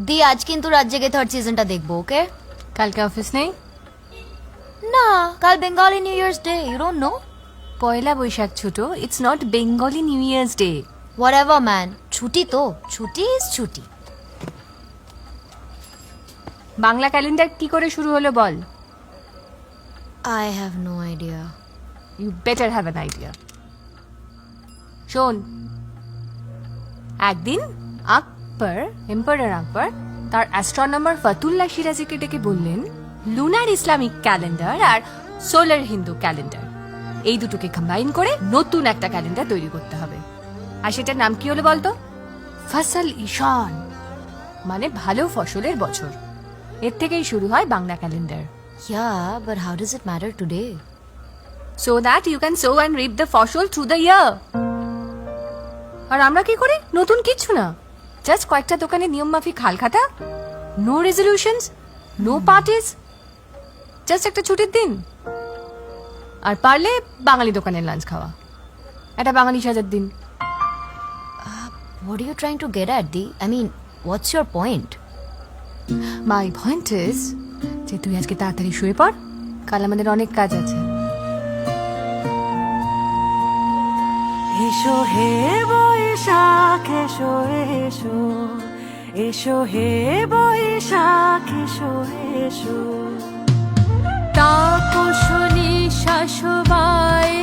দি আজ কিন্তু রাত জেগে থার্ড সিজনটা দেখবো, ওকে? কালকে অফিস নেই? না, কাল Bengali new year's day, you don't know? Poila Boishakh ছোট, it's not Bengali new year's day. Whatever man, ছুটি তো, ছুটি ইজ ছুটি। বাংলা ক্যালেন্ডার কি করে শুরু হলো বল? I have no idea. You better have an idea. শোন, একদিন আকবর, এম্পারার আকবর তার অ্যাস্ট্রোনমার ফতুল্লাহ সিরাজিকে ডেকে বললেন, লুনার ইসলামিক ক্যালেন্ডার আর সোলার হিন্দু ক্যালেন্ডার এই দুটোকে কম্বাইন করে নতুন একটা ক্যালেন্ডার তৈরি করতে হবে। আর সেটার নাম কি হলো বলতো? ফসল ঈশান, মানে ভালো ফসলের বছর। এর থেকেই শুরু হয় Bangla calendar. Yeah, but how does it matter today? So that you can sow and reap the ফসল through the year. আর আমরা কি করি? নতুন কিছু না, জাস্ট কয়েকটা দোকানে নিয়ম মাফিক হাল খাতা, no resolutions, no parties, just একটা ছুটির দিন, আর পারলে বাঙালি দোকানের লাঞ্চ খাওয়া, একটা বাঙালি সাজার দিন। What are you trying to get at, Di? I mean, what's your point? My point is যে তুই আজকে তাড়াতাড়ি শুয়ে পড়, কাল আমাদের অনেক কাজ আছে। এসো হে বৈশাখ এসো এসো, এসো হে বৈশাখ এসো এসো। তাপসনী শাসবায়